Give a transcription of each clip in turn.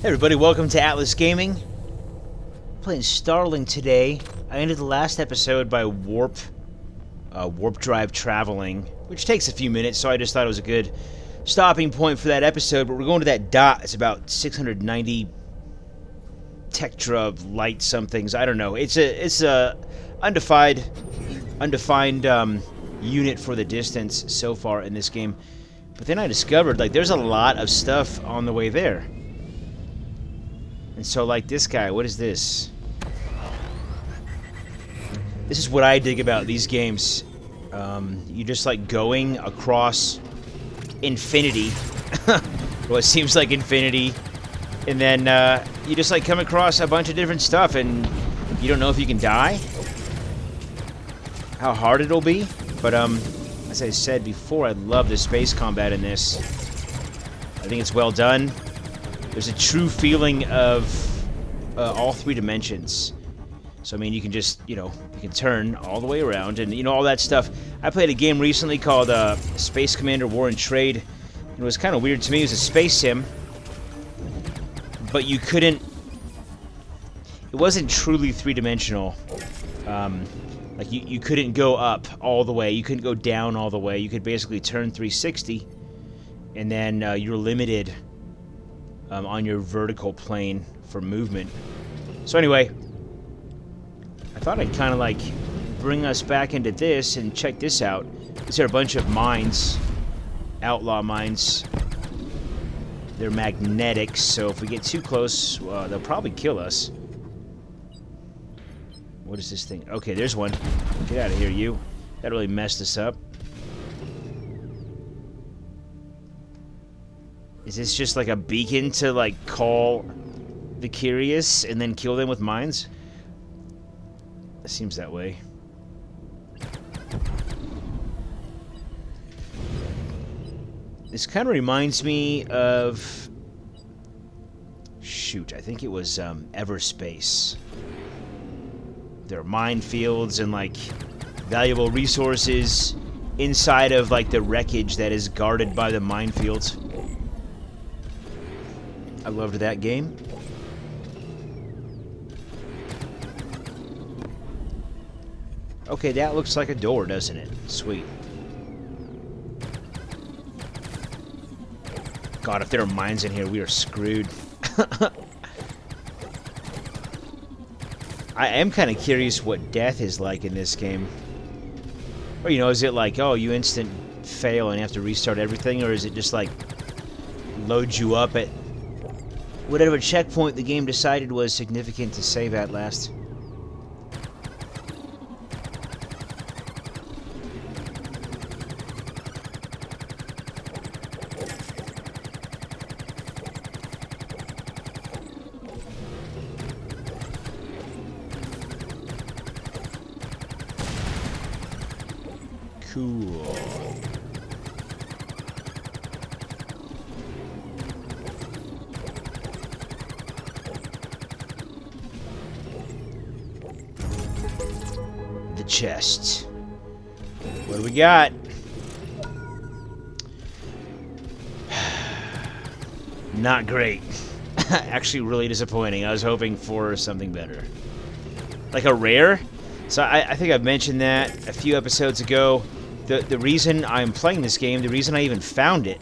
Hey everybody, welcome to Atlas Gaming. Playing Starlink today. I ended the last episode by warp drive traveling, which takes a few minutes, so I just thought it was a good stopping point for that episode. But we're going to that dot. It's about 690 Tectra light somethings. I don't know. It's a undefined unit for the distance so far in this game. But then I discovered there's a lot of stuff on the way there. And so, this guy, what is this? This is what I dig about these games. You just going across infinity. Well, it seems like infinity. And then you just come across a bunch of different stuff, and you don't know if you can die, how hard it'll be. But as I said before, I love the space combat in this. I think it's well done. There's a true feeling of all three dimensions. So, I mean, you can just, you can turn all the way around and, all that stuff. I played a game recently called Space Commander War and Trade. It was kind of weird to me. It was a space sim. But you couldn't... It wasn't truly three-dimensional. You couldn't go up all the way. You couldn't go down all the way. You could basically turn 360. And then you're limited... on your vertical plane for movement. So anyway, I thought I'd kind of bring us back into this and check this out. These are a bunch of mines, outlaw mines. They're magnetic, so if we get too close, they'll probably kill us. What is this thing? Okay, there's one. Get out of here, you. That really messed us up. Is this just a beacon to call the curious and then kill them with mines? It seems that way. This kind of reminds me of... Shoot, I think it was Everspace. There are minefields and valuable resources inside of the wreckage that is guarded by the minefields. I loved that game. Okay, that looks like a door, doesn't it? Sweet. God, if there are mines in here, we are screwed. I am kind of curious what death is like in this game. Or, is it oh, you instant fail and you have to restart everything? Or is it just load you up at whatever checkpoint the game decided was significant to save at last? Cool. Chest. What do we got? Not great. Actually, really disappointing. I was hoping for something better. A rare? So I think I've mentioned that a few episodes ago. The reason I'm playing this game, the reason I even found it,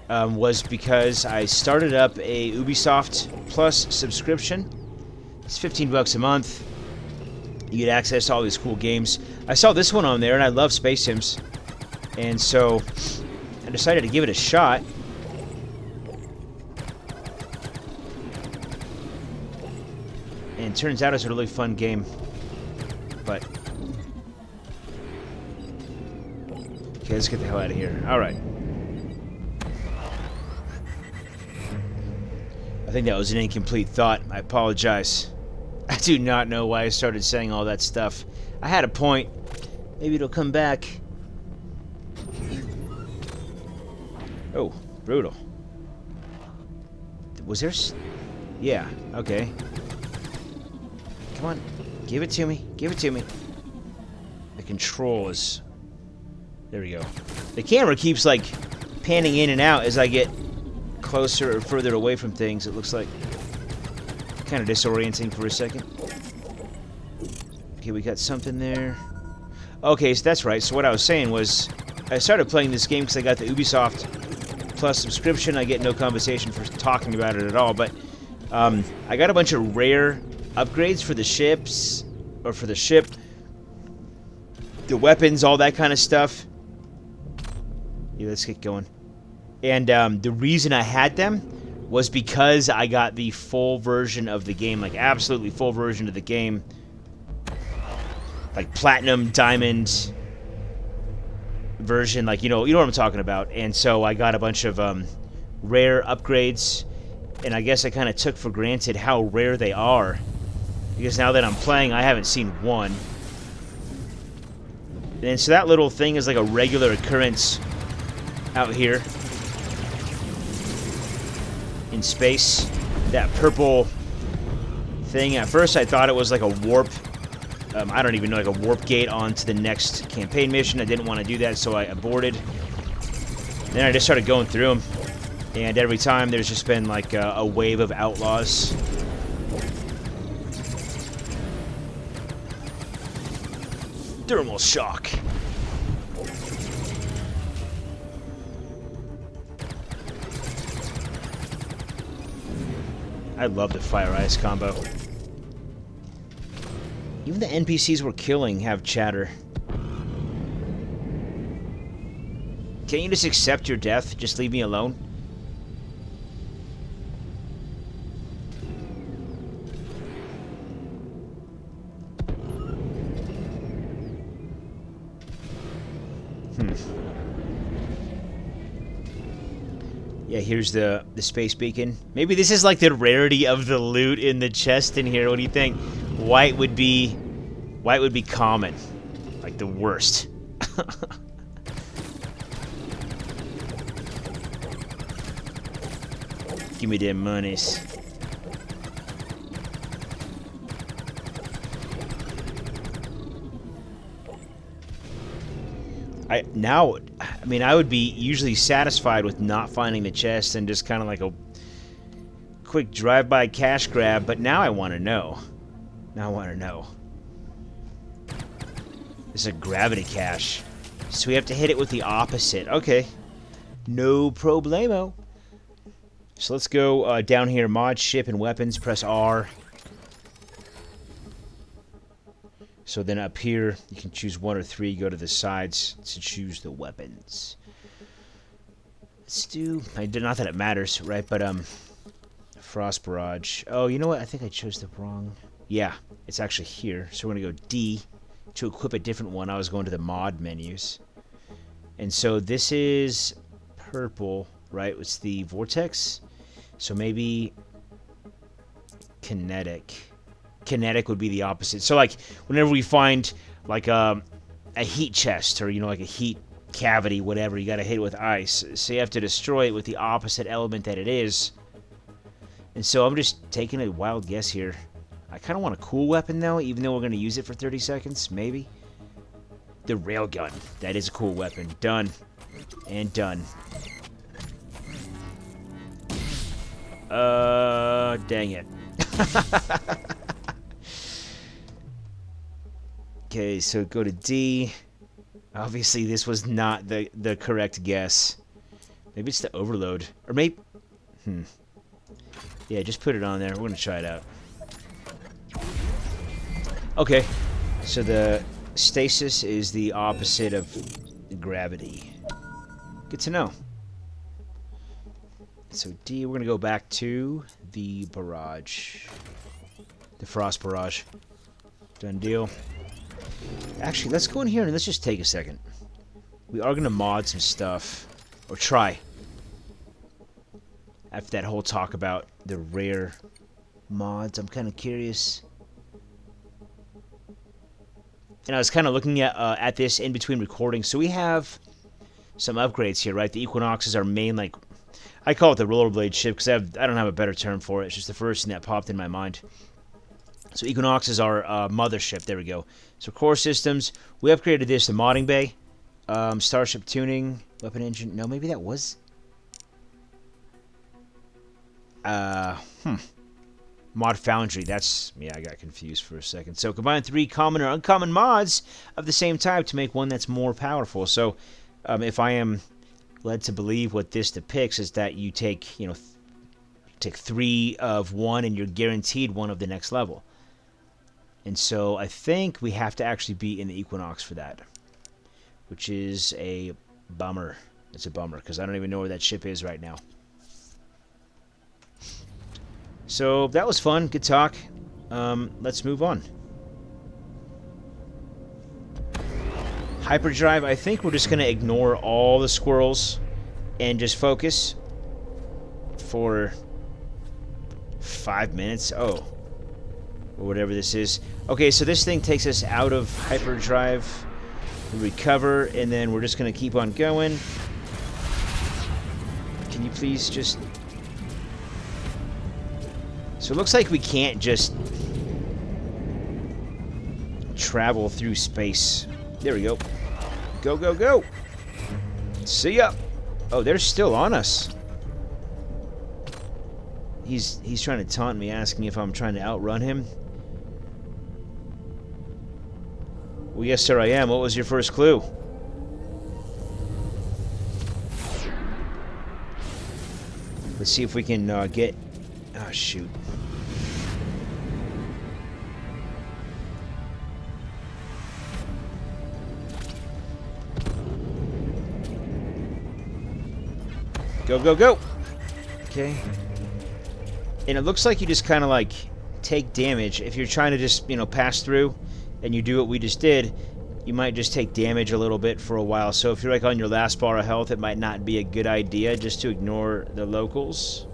was because I started up a Ubisoft Plus subscription. It's $15 a month. You get access to all these cool games. I saw this one on there, and I love space sims. And so, I decided to give it a shot. And it turns out it's a really fun game. But... Okay, let's get the hell out of here. Alright. I think that was an incomplete thought. I apologize. I do not know why I started saying all that stuff. I had a point. Maybe it'll come back. Oh, brutal. Was there... Yeah, okay. Come on. Give it to me. Give it to me. The control is... There we go. The camera keeps, panning in and out as I get closer or further away from things, it looks like kind of disorienting for a second. Okay, we got something there. Okay, so that's right. So what I was saying was, I started playing this game because I got the Ubisoft Plus subscription. I get no compensation for talking about it at all, but I got a bunch of rare upgrades for the ships, or for the ship, the weapons, all that kind of stuff. Yeah, let's get going. And the reason I had them was because I got the full version of the game, like absolutely full version of the game, like platinum, diamond version, like you know what I'm talking about. And so I got a bunch of rare upgrades, and I guess I kind of took for granted how rare they are, because now that I'm playing, I haven't seen one. And so that little thing is like a regular occurrence out here in space. That purple thing, at first I thought it was like a warp, I don't even know, like a warp gate onto the next campaign mission. I didn't want to do that, so I aborted. Then I just started going through them, and every time there's just been like a wave of outlaws. Thermal shock. I love the fire-ice combo. Even the NPCs we're killing have chatter. Can't you just accept your death? Just leave me alone? Yeah, here's the space beacon. Maybe this is like the rarity of the loot in the chest in here. What do you think? White would be common, like the worst. Give me them monies. I mean, I would be usually satisfied with not finding the chest and just kind of like a quick drive-by cash grab, but now I want to know. Now I want to know. This is a gravity cache. So we have to hit it with the opposite. Okay. No problemo. So let's go down here, mod, ship, and weapons. Press R. So then up here, you can choose 1 or 3. Go to the sides to choose the weapons. Let's do... not that it matters, right? But, Frost Barrage. Oh, you know what? I think I chose the wrong... Yeah, it's actually here. So we're going to go D to equip a different one. I was going to the mod menus. And so this is purple, right? It's the Vortex. So maybe Kinetic. Kinetic would be the opposite. So, like, whenever we find, like, a heat chest or, you know, like a heat cavity, whatever, you got to hit it with ice. So you have to destroy it with the opposite element that it is. And so I'm just taking a wild guess here. I kind of want a cool weapon, though, even though we're going to use it for 30 seconds, maybe. The railgun. That is a cool weapon. Done. And done. Dang it. Okay, so go to D. Obviously, this was not the correct guess. Maybe it's the overload. Or maybe... Yeah, just put it on there. We're going to try it out. Okay, so the stasis is the opposite of gravity. Good to know. So D, we're going to go back to the barrage. The Frost Barrage. Done deal. Actually, let's go in here and let's just take a second. We are going to mod some stuff. Or try. After that whole talk about the rare mods, I'm kind of curious. And I was kind of looking at this in between recordings. So we have some upgrades here, right? The Equinox is our main, like... I call it the rollerblade ship because I don't have a better term for it. It's just the first thing that popped in my mind. So Equinox is our mothership. There we go. So core systems. We upgraded this to modding bay. Starship tuning. Weapon engine. No, maybe that was... Mod Foundry. That's... Yeah, I got confused for a second. So combine 3 common or uncommon mods of the same type to make one that's more powerful. So if I am led to believe what this depicts is that you take, you know, take 3 of one and you're guaranteed one of the next level. And so I think we have to actually be in the Equinox for that, which is a bummer. It's a bummer because I don't even know where that ship is right now. So that was fun. Good talk. Let's move on. Hyperdrive. I think we're just going to ignore all the squirrels and just focus for 5 minutes. Oh. Or whatever this is. Okay, so this thing takes us out of hyperdrive. We recover, and then we're just going to keep on going. Can you please just... So it looks like we can't just travel through space. There we go. Go, go, go! See ya! Oh, they're still on us. He's trying to taunt me, asking if I'm trying to outrun him. Well, yes, sir, I am. What was your first clue? Let's see if we can get... Oh, shoot. Go, go, go! Okay. And it looks like you just kind of, like, take damage. If you're trying to just, you know, pass through and you do what we just did, you might just take damage a little bit for a while. So if you're, like, on your last bar of health, it might not be a good idea just to ignore the locals,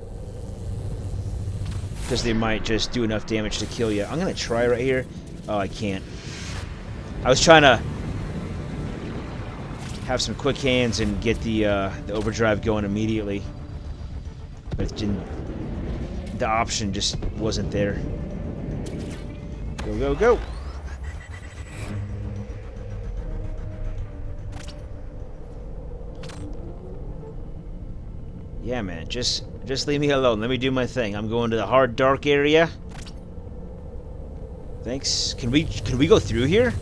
because they might just do enough damage to kill you. I'm going to try right here. Oh, I can't. I was trying to have some quick hands and get the overdrive going immediately, but it didn't. The option just wasn't there. Go, go, go! Yeah, man, just leave me alone. Let me do my thing. I'm going to the hard, dark area. Thanks. Can we go through here?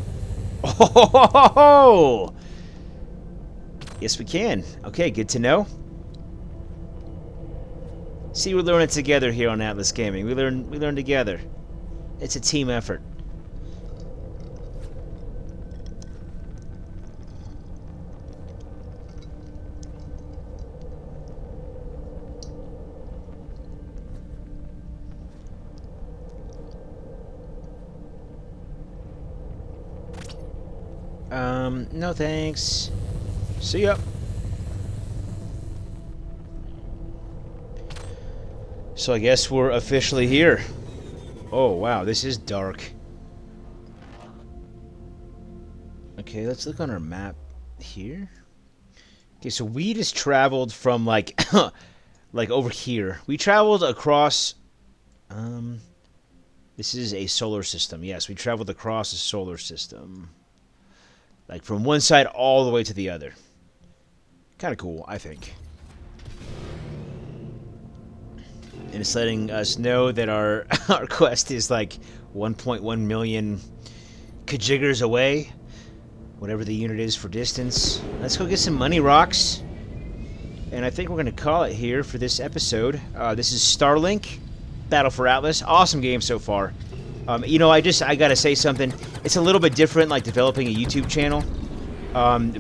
Oh! Yes, we can. Okay, good to know. See, we're learning together here on Atlas Gaming. We learn together. It's a team effort. No thanks. See ya. So I guess we're officially here. Oh, wow, this is dark. Okay, let's look on our map here. Okay, so we just traveled from, like, like over here. We traveled across, this is a solar system. Yes, we traveled across a solar system. Like, from one side all the way to the other. Kind of cool, I think. And it's letting us know that our quest is like 1.1 million kajiggers away. Whatever the unit is for distance. Let's go get some money rocks. And I think we're going to call it here for this episode. This is Starlink, Battle for Atlas. Awesome game so far. You know, I gotta say something. It's a little bit different, like developing a YouTube channel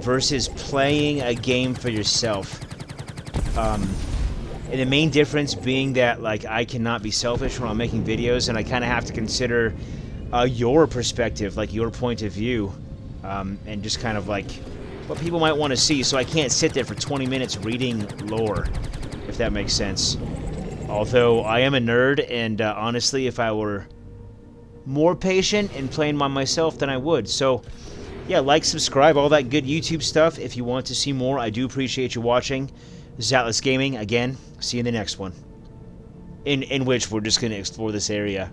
versus playing a game for yourself. And the main difference being that, like, I cannot be selfish when I'm making videos, and I kind of have to consider your perspective, like your point of view, and just kind of like what people might want to see. So I can't sit there for 20 minutes reading lore, if that makes sense. Although I am a nerd, and honestly, if I were more patient and playing by myself, than I would. So, yeah, like, subscribe, all that good YouTube stuff. If you want to see more, I do appreciate you watching. This is Atlas Gaming. Again, see you in the next one. In which we're just going to explore this area.